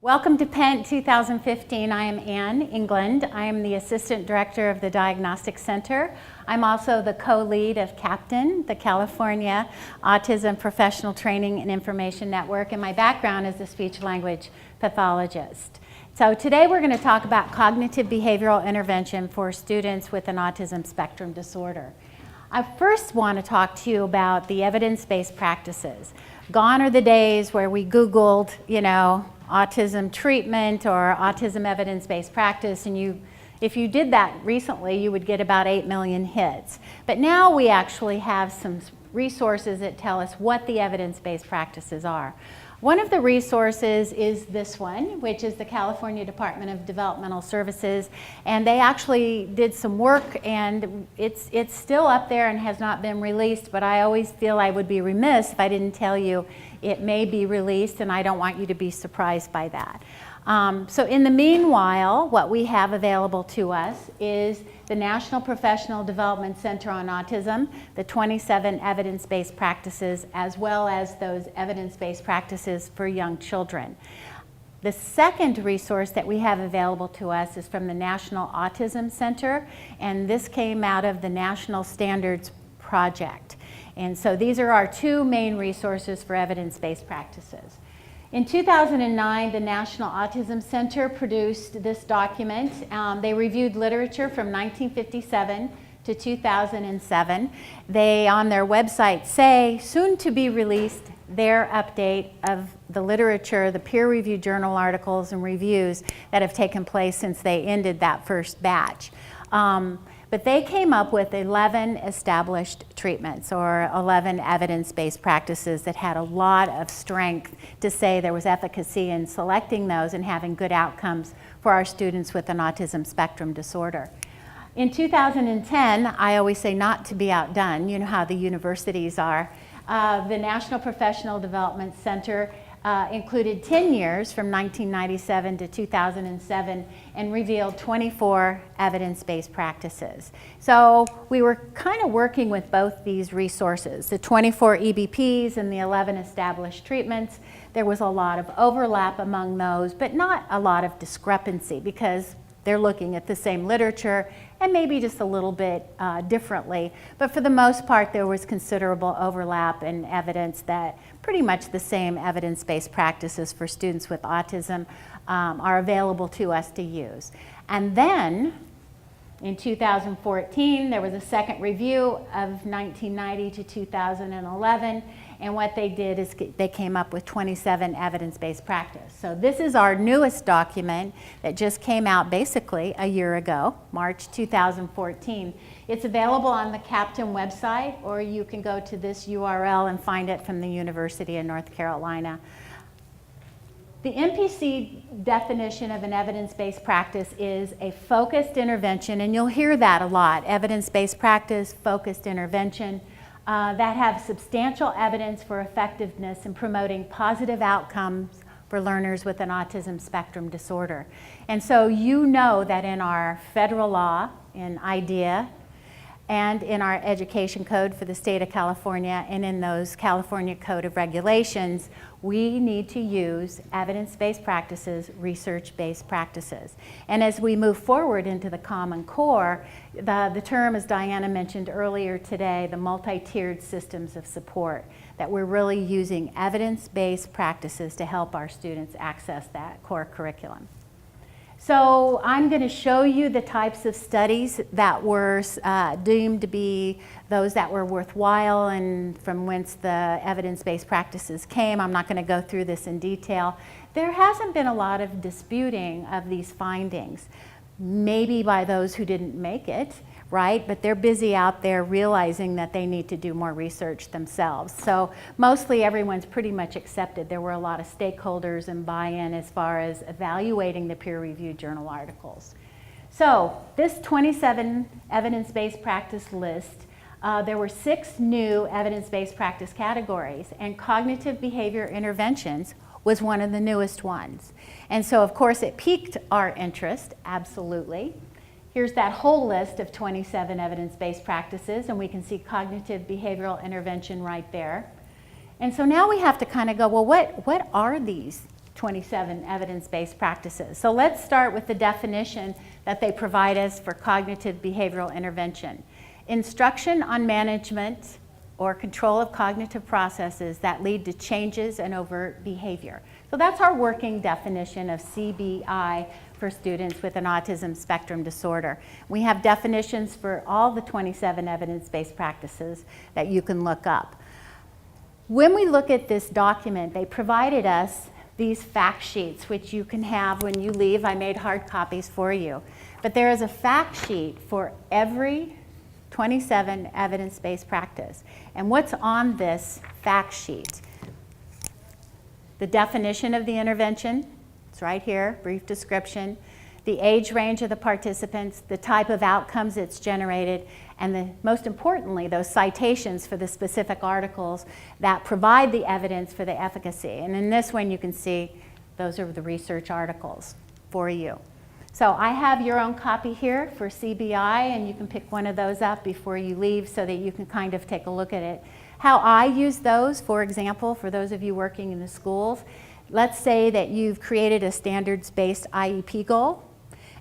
Welcome to PENT 2015. I am Ann England. I am the Assistant Director of the Diagnostic Center. I'm also the co-lead of CAPTAIN, the California Autism Professional Training and Information Network, and my background is a speech-language pathologist. So today we're going to talk about cognitive behavioral intervention for students with an autism spectrum disorder. I first want to talk to you about the evidence-based practices. Gone are the days where we Googled, autism treatment or autism evidence-based practice, and if you did that recently, you would get about 8 million hits. But now we actually have some resources that tell us what the evidence-based practices are. One of the resources is this one, which is the California Department of Developmental Services, and they actually did some work, and it's still up there and has not been released, but I always feel I would be remiss if I didn't tell you it may be released, and I don't want you to be surprised by that. So in the meanwhile, what we have available to us is the National Professional Development Center on Autism, the 27 evidence-based practices, as well as those evidence-based practices for young children. The second resource that we have available to us is from the National Autism Center, and this came out of the National Standards Project. And so these are our two main resources for evidence-based practices. In 2009, the National Autism Center produced this document. They reviewed literature from 1957 to 2007. They, on their website, say, soon to be released, their update of the literature, the peer-reviewed journal articles and reviews that have taken place since they ended that first batch. But they came up with 11 established treatments or 11 evidence-based practices that had a lot of strength to say there was efficacy in selecting those and having good outcomes for our students with an autism spectrum disorder. In 2010, I always say not to be outdone, you know how the universities are, the National Professional Development Center included 10 years from 1997 to 2007 and revealed 24 evidence-based practices. So we were kind of working with both these resources, the 24 EBPs and the 11 established treatments. There was a lot of overlap among those, but not a lot of discrepancy because they're looking at the same literature and maybe just a little bit differently. But for the most part, there was considerable overlap and evidence that pretty much the same evidence-based practices for students with autism are available to us to use. And then in 2014, there was a second review of 1990 to 2011. And what they did is they came up with 27 evidence-based practice. So this is our newest document that just came out basically a year ago, March 2014. It's available on the CAPTAIN website, or you can go to this URL and find it from the University of North Carolina. The NPC definition of an evidence-based practice is a focused intervention, and you'll hear that a lot, evidence-based practice, focused intervention, that have substantial evidence for effectiveness in promoting positive outcomes for learners with an autism spectrum disorder. And so you know that in our federal law, in IDEA, and in our education code for the state of California, and in those California Code of Regulations, we need to use evidence-based practices, research-based practices. And as we move forward into the Common Core, the term, as Diana mentioned earlier today, the multi-tiered systems of support, that we're really using evidence-based practices to help our students access that core curriculum. So I'm going to show you the types of studies that were deemed to be those that were worthwhile and from whence the evidence-based practices came. I'm not going to go through this in detail. There hasn't been a lot of disputing of these findings, maybe by those who didn't make it, right? But they're busy out there realizing that they need to do more research themselves. So mostly everyone's pretty much accepted. There were a lot of stakeholders and buy-in as far as evaluating the peer-reviewed journal articles. So this 27 evidence-based practice list, there were 6 new evidence-based practice categories, and cognitive behavior interventions was one of the newest ones. And so of course it piqued our interest, absolutely. Here's that whole list of 27 evidence-based practices, and we can see cognitive behavioral intervention right there. And so now we have to kind of go, well, what are these 27 evidence-based practices. So let's start with the definition that they provide us for cognitive behavioral intervention. Instruction on management or control of cognitive processes that lead to changes in overt behavior. So that's our working definition of CBI for students with an autism spectrum disorder. We have definitions for all the 27 evidence-based practices that you can look up. When we look at this document, they provided us these fact sheets, which you can have when you leave. I made hard copies for you. But there is a fact sheet for every 27 evidence-based practice. And what's on this fact sheet? The definition of the intervention, it's right here, brief description, the age range of the participants, the type of outcomes it's generated, and most importantly, those citations for the specific articles that provide the evidence for the efficacy. And in this one, you can see those are the research articles for you. So I have your own copy here for CBI, and you can pick one of those up before you leave so that you can kind of take a look at it. How I use those, for example, for those of you working in the schools, let's say that you've created a standards-based IEP goal,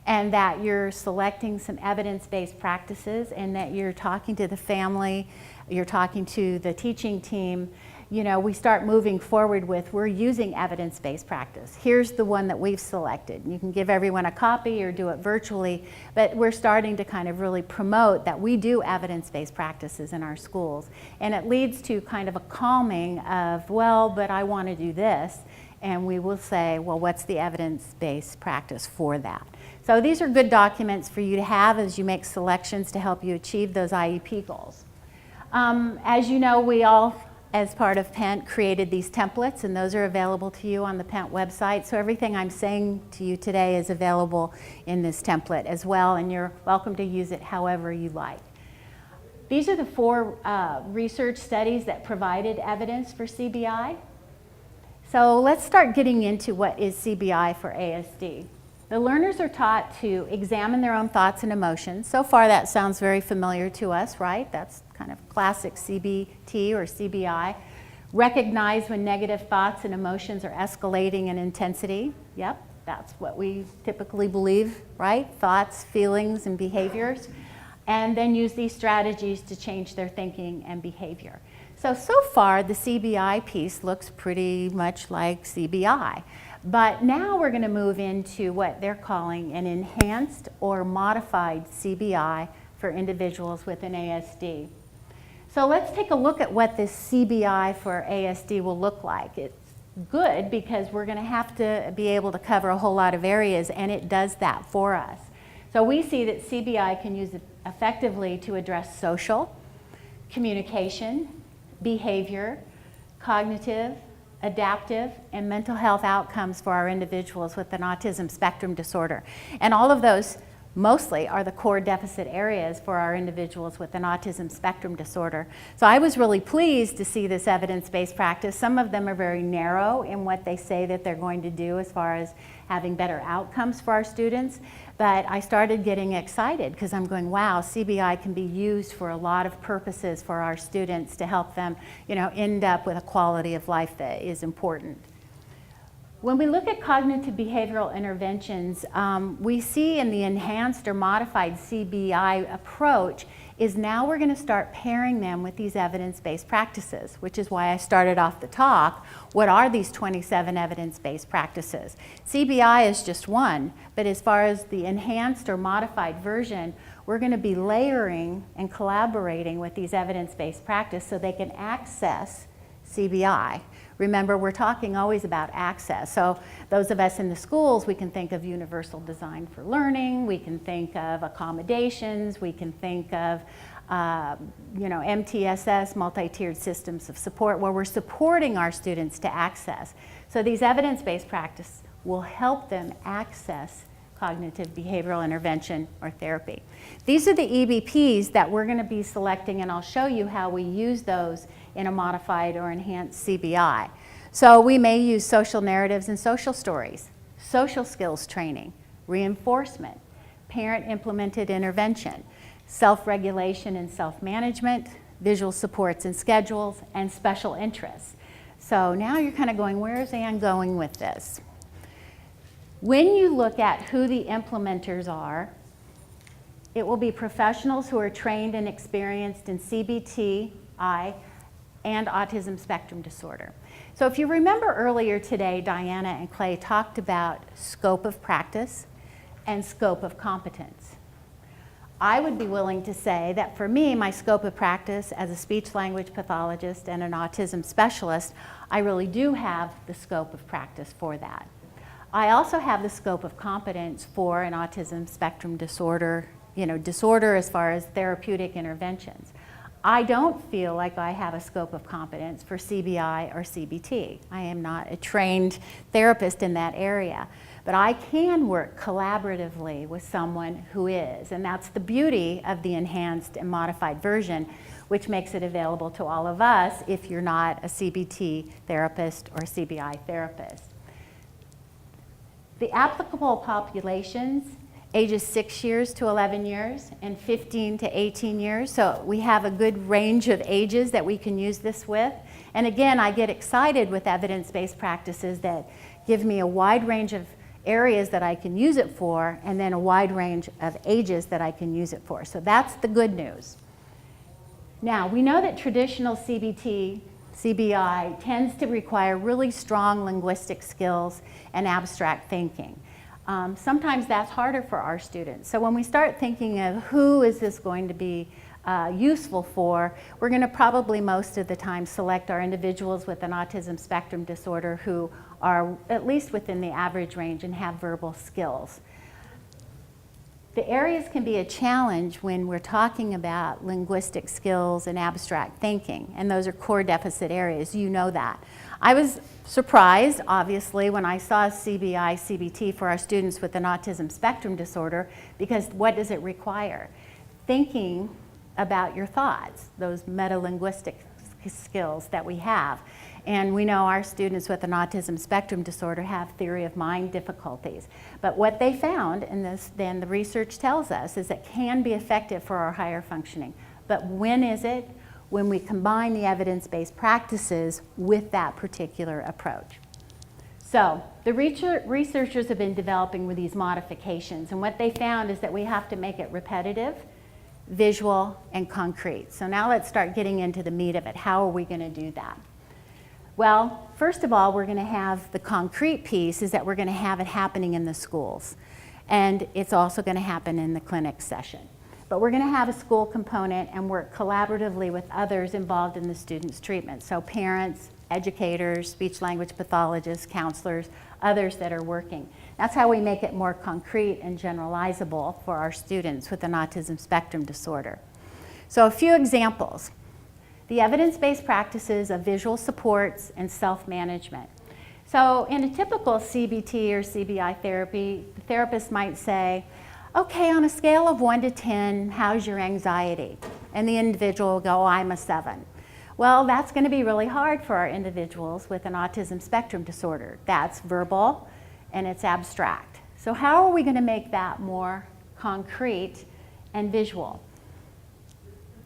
and that you're selecting some evidence-based practices, and that you're talking to the family, you're talking to the teaching team. You know, we start moving forward with, we're using evidence-based practice. Here's the one that we've selected. You can give everyone a copy or do it virtually, but we're starting to kind of really promote that we do evidence-based practices in our schools. And it leads to kind of a calming of, well, but I want to do this. And we will say, well, what's the evidence-based practice for that? So these are good documents for you to have as you make selections to help you achieve those IEP goals. As you know, we all, as part of PENT, created these templates, and those are available to you on the PENT website. So everything I'm saying to you today is available in this template as well, and you're welcome to use it however you like. These are the 4 research studies that provided evidence for CBI. So let's start getting into what is CBI for ASD. The learners are taught to examine their own thoughts and emotions. So far that sounds very familiar to us, right? That's kind of classic CBT or CBI. Recognize when negative thoughts and emotions are escalating in intensity. Yep, that's what we typically believe, right? Thoughts, feelings, and behaviors. And then use these strategies to change their thinking and behavior. So far the CBI piece looks pretty much like CBI. But now we're going to move into what they're calling an enhanced or modified CBI for individuals with an ASD. So let's take a look at what this CBI for ASD will look like. It's good because we're going to have to be able to cover a whole lot of areas, and it does that for us. So we see that CBI can use it effectively to address social, communication, behavior, cognitive, adaptive, and mental health outcomes for our individuals with an autism spectrum disorder. And all of those mostly are the core deficit areas for our individuals with an autism spectrum disorder. So I was really pleased to see this evidence-based practice. Some of them are very narrow in what they say that they're going to do as far as having better outcomes for our students. But I started getting excited because I'm going, wow, CBI can be used for a lot of purposes for our students to help them, you know, end up with a quality of life that is important. When we look at cognitive behavioral interventions, we see in the enhanced or modified CBI approach is now we're going to start pairing them with these evidence-based practices, which is why I started off the talk. What are these 27 evidence-based practices? CBI is just one, but as far as the enhanced or modified version, we're going to be layering and collaborating with these evidence-based practices so they can access CBI. Remember, we're talking always about access. So those of us in the schools, we can think of universal design for learning, we can think of accommodations, we can think of MTSS, multi-tiered systems of support, where we're supporting our students to access. So these evidence-based practices will help them access cognitive behavioral intervention or therapy. These are the EBPs that we're going to be selecting, and I'll show you how we use those in a modified or enhanced CBI. So we may use social narratives and social stories, social skills training, reinforcement, parent-implemented intervention, self-regulation and self-management, visual supports and schedules, and special interests. So now you're kind of going, where's Ann going with this? When you look at who the implementers are, it will be professionals who are trained and experienced in CBTI and autism spectrum disorder. So if you remember earlier today, Diana and Clay talked about scope of practice and scope of competence. I would be willing to say that for me, my scope of practice as a speech-language pathologist and an autism specialist, I really do have the scope of practice for that. I also have the scope of competence for an autism spectrum disorder, disorder as far as therapeutic interventions. I don't feel like I have a scope of competence for CBI or CBT. I am not a trained therapist in that area. But I can work collaboratively with someone who is, and that's the beauty of the enhanced and modified version, which makes it available to all of us if you're not a CBT therapist or CBI therapist. The applicable populations, ages 6 years to 11 years and 15 to 18 years, so we have a good range of ages that we can use this with. And again, I get excited with evidence-based practices that give me a wide range of areas that I can use it for, and then a wide range of ages that I can use it for. So that's the good news. Now, we know that traditional CBT, CBI tends to require really strong linguistic skills and abstract thinking. Sometimes that's harder for our students. So when we start thinking of who is this going to be useful for, we're going to probably most of the time select our individuals with an autism spectrum disorder who are at least within the average range and have verbal skills. The areas can be a challenge when we're talking about linguistic skills and abstract thinking, and those are core deficit areas. You know that. I was surprised, obviously, when I saw CBI, CBT for our students with an autism spectrum disorder, because what does it require? Thinking about your thoughts, those metalinguistic skills that we have. And we know our students with an autism spectrum disorder have theory of mind difficulties. But what they found, and then the research tells us, is it can be effective for our higher functioning. But when is it? When we combine the evidence-based practices with that particular approach. So the researchers have been developing with these modifications, and what they found is that we have to make it repetitive, visual, and concrete. So now let's start getting into the meat of it. How are we going to do that? Well, first of all, we're going to have the concrete piece is that we're going to have it happening in the schools. And it's also going to happen in the clinic session. But we're going to have a school component and work collaboratively with others involved in the student's treatment. So parents, educators, speech-language pathologists, counselors, others that are working. That's how we make it more concrete and generalizable for our students with an autism spectrum disorder. So a few examples. The evidence-based practices of visual supports and self-management. So in a typical CBT or CBI therapy, the therapist might say, okay, on a scale of 1 to 10, how's your anxiety? And the individual will go, oh, I'm a 7. Well, that's going to be really hard for our individuals with an autism spectrum disorder. That's verbal and it's abstract. So how are we going to make that more concrete and visual?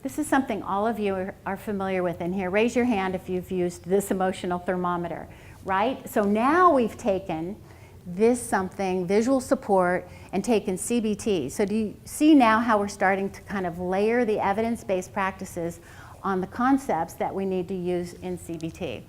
This is something all of you are familiar with in here. Raise your hand if you've used this emotional thermometer, right? So now we've taken this something, visual support, and taken CBT. So do you see now how we're starting to kind of layer the evidence-based practices on the concepts that we need to use in CBT?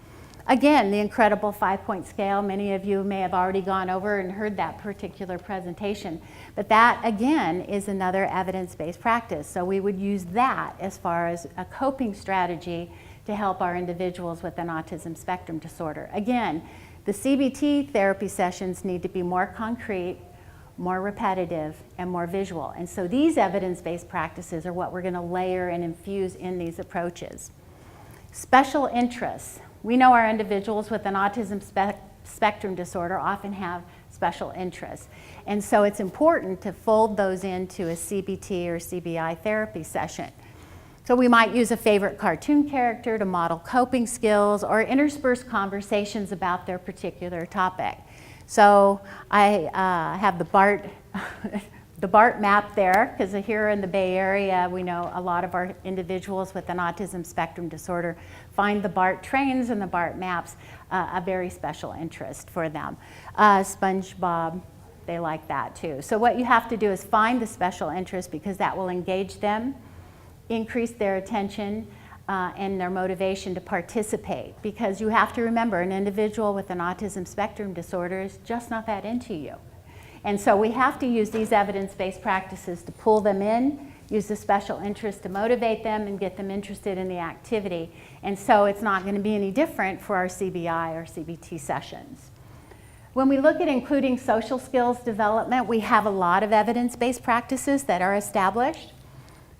Again, the incredible 5-point scale, many of you may have already gone over and heard that particular presentation, but that again is another evidence-based practice. So we would use that as far as a coping strategy to help our individuals with an autism spectrum disorder. Again, the CBT therapy sessions need to be more concrete, more repetitive, and more visual. And so these evidence-based practices are what we're going to layer and infuse in these approaches. Special interests. We know our individuals with an autism spectrum disorder often have special interests. And so it's important to fold those into a CBT or CBI therapy session. So we might use a favorite cartoon character to model coping skills or intersperse conversations about their particular topic. So I have the Bart the BART map there, because here in the Bay Area, we know a lot of our individuals with an autism spectrum disorder find the BART trains and the BART maps a very special interest for them. SpongeBob, they like that too. So what you have to do is find the special interest, because that will engage them, increase their attention, and their motivation to participate. Because you have to remember, an individual with an autism spectrum disorder is just not that into you. And so we have to use these evidence-based practices to pull them in, use the special interest to motivate them and get them interested in the activity. And so it's not going to be any different for our CBI or CBT sessions. When we look at including social skills development, we have a lot of evidence-based practices that are established.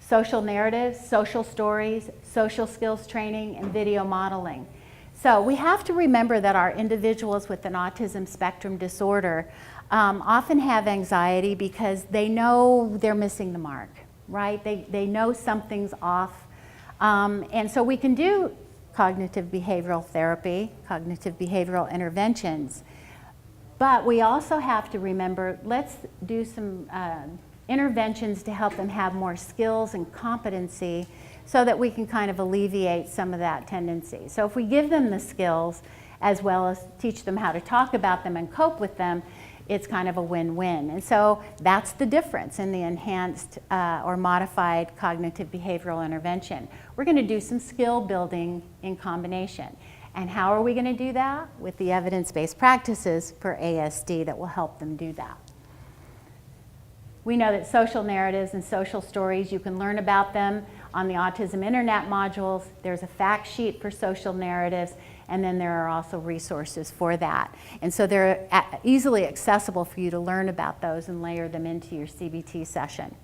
Social narratives, social stories, social skills training, and video modeling. So we have to remember that our individuals with an autism spectrum disorder often have anxiety because they know they're missing the mark, right? They know something's off. And so we can do cognitive behavioral therapy, cognitive behavioral interventions. But we also have to remember, let's do some interventions to help them have more skills and competency so that we can kind of alleviate some of that tendency. So if we give them the skills as well as teach them how to talk about them and cope with them, it's kind of a win-win. And so that's the difference in the enhanced or modified cognitive behavioral intervention. We're going to do some skill building in combination. And how are we going to do that? With the evidence-based practices for ASD that will help them do that. We know that social narratives and social stories, you can learn about them on the Autism Internet modules. There's a fact sheet for social narratives, and then there are also resources for that. And so they're easily accessible for you to learn about those and layer them into your CBT session.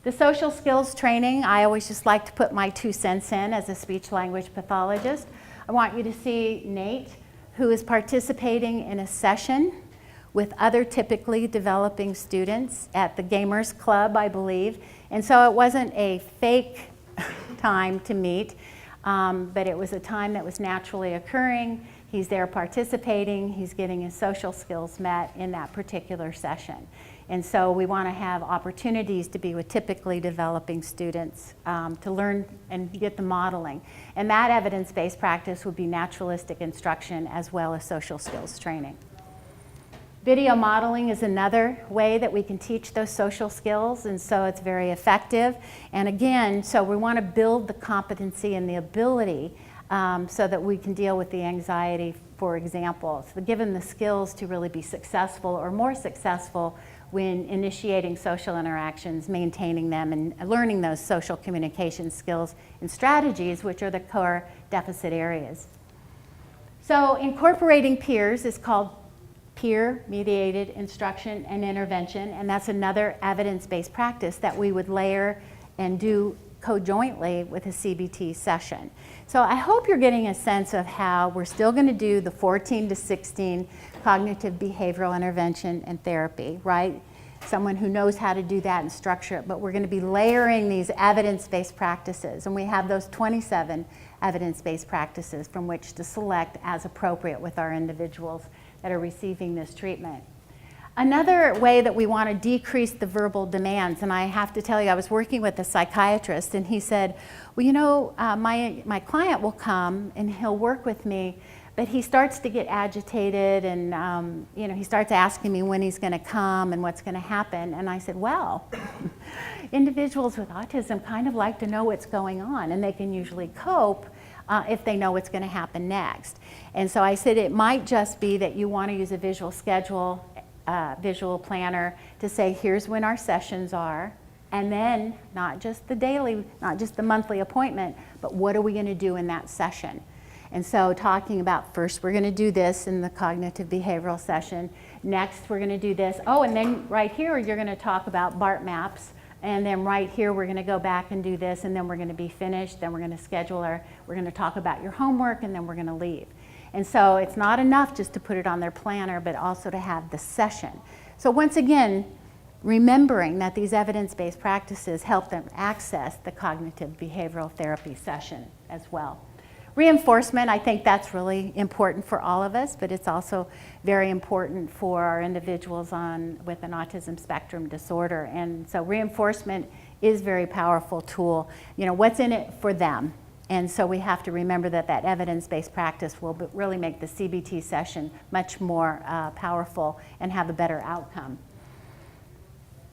The social skills training, I always just like to put my 2 cents in as a speech-language pathologist. I want you to see Nate, who is participating in a session with other typically developing students at the Gamers Club, I believe. And so it wasn't a fake time to meet, but it was a time that was naturally occurring. He's there participating, he's getting his social skills met in that particular session. And so we want to have opportunities to be with typically developing students to learn and get the modeling. And that evidence-based practice would be naturalistic instruction as well as social skills training. Video modeling is another way that we can teach those social skills, and so it's very effective. And again, so we want to build the competency and the ability so that we can deal with the anxiety, for example. So given the skills to really be successful or more successful when initiating social interactions, maintaining them, and learning those social communication skills and strategies, which are the core deficit areas. So incorporating peers is called peer-mediated instruction and intervention, and that's another evidence-based practice that we would layer and do co-jointly with a CBT session. So I hope you're getting a sense of how we're still going to do the 14 to 16 cognitive behavioral intervention and therapy, right? Someone who knows how to do that and structure it, but we're going to be layering these evidence-based practices, and we have those 27 evidence-based practices from which to select as appropriate with our individuals that are receiving this treatment. Another way that we want to decrease the verbal demands, and I have to tell you, I was working with a psychiatrist and he said, well, you know, my client will come and he'll work with me, but he starts to get agitated and you know, he starts asking me when he's going to come and what's going to happen. And I said, well, individuals with autism kind of like to know what's going on, and they can usually cope if they know what's going to happen next. And so I said it might just be that you want to use a visual schedule, visual planner to say here's when our sessions are, and then not just the daily, not just the monthly appointment, but what are we going to do in that session. And so talking about first we're going to do this in the cognitive behavioral session, next we're going to do this, oh, and then right here you're going to talk about BART maps. And then right here, we're going to go back and do this, and then we're going to be finished. Then we're going to schedule we're going to talk about your homework, and then we're going to leave. And so it's not enough just to put it on their planner, but also to have the session. So once again, remembering that these evidence-based practices help them access the cognitive behavioral therapy session as well. Reinforcement, I think that's really important for all of us, but it's also very important for our individuals with an autism spectrum disorder. And so reinforcement is a very powerful tool. You know, what's in it for them? And so we have to remember that that evidence-based practice will really make the CBT session much more powerful and have a better outcome.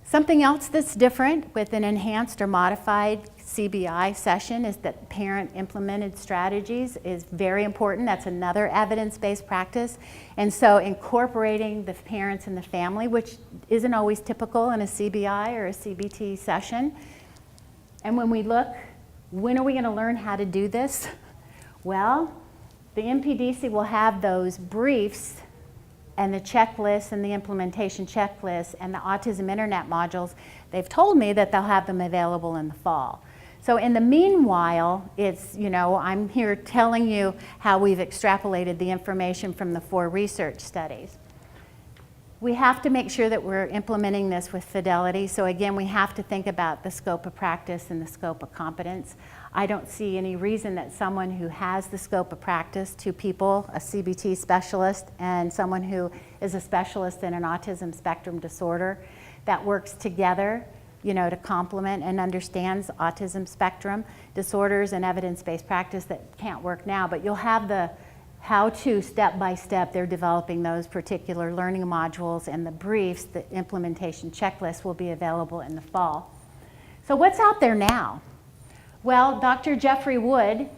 Something else that's different with an enhanced or modified CBI session is that parent-implemented strategies is very important. That's another evidence-based practice. And so incorporating the parents and the family, which isn't always typical in a CBI or a CBT session. And when we look, when are we going to learn how to do this? Well, the MPDC will have those briefs and the checklist and the implementation checklist and the autism internet modules. They've told me that they'll have them available in the fall. So in the meanwhile, it's, you know, I'm here telling you how we've extrapolated the information from the 4 research studies. We have to make sure that we're implementing this with fidelity. So again, we have to think about the scope of practice and the scope of competence. I don't see any reason that someone who has the scope of practice, 2 people, a CBT specialist and someone who is a specialist in an autism spectrum disorder, that works together, you know, to complement and understands autism spectrum disorders and evidence-based practice, that can't work now. But you'll have the how-to step-by-step. They're developing those particular learning modules, and the briefs, the implementation checklist, will be available in the fall. So what's out there now? Well, Dr. Jeffrey Wood,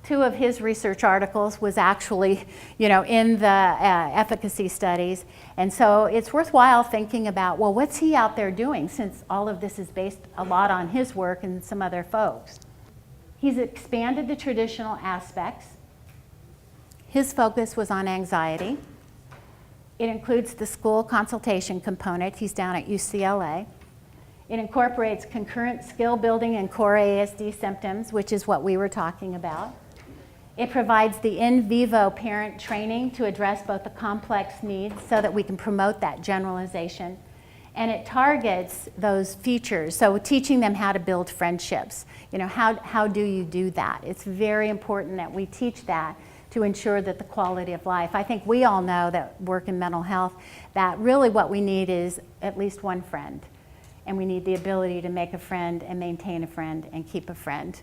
2 of his research articles was actually, you know, in the efficacy studies. And so it's worthwhile thinking about, well, what's he out there doing, since all of this is based a lot on his work and some other folks. He's expanded the traditional aspects. His focus was on anxiety. It includes the school consultation component. He's down at UCLA. It incorporates concurrent skill building and core ASD symptoms, which is what we were talking about. It provides the in vivo parent training to address both the complex needs so that we can promote that generalization. And it targets those features, so teaching them how to build friendships. You know, how do you do that? It's very important that we teach that to ensure that the quality of life. I think we all know that work in mental health, that really what we need is at least one friend. And we need the ability to make a friend and maintain a friend and keep a friend.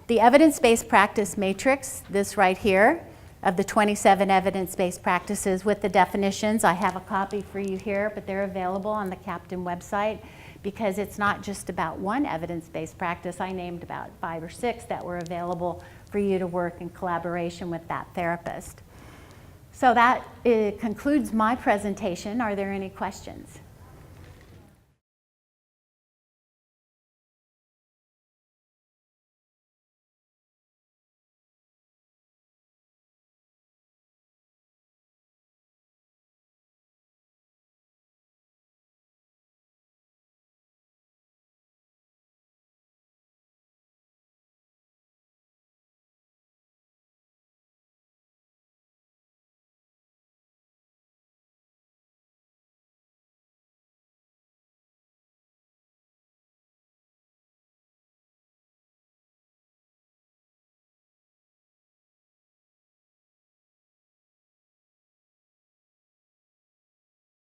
The evidence-based practice matrix, this right here, of the 27 evidence-based practices with the definitions. I have a copy for you here, but they're available on the Captain website, because it's not just about one evidence-based practice. I named about 5 or 6 that were available for you to work in collaboration with that therapist. So that concludes my presentation. Are there any questions?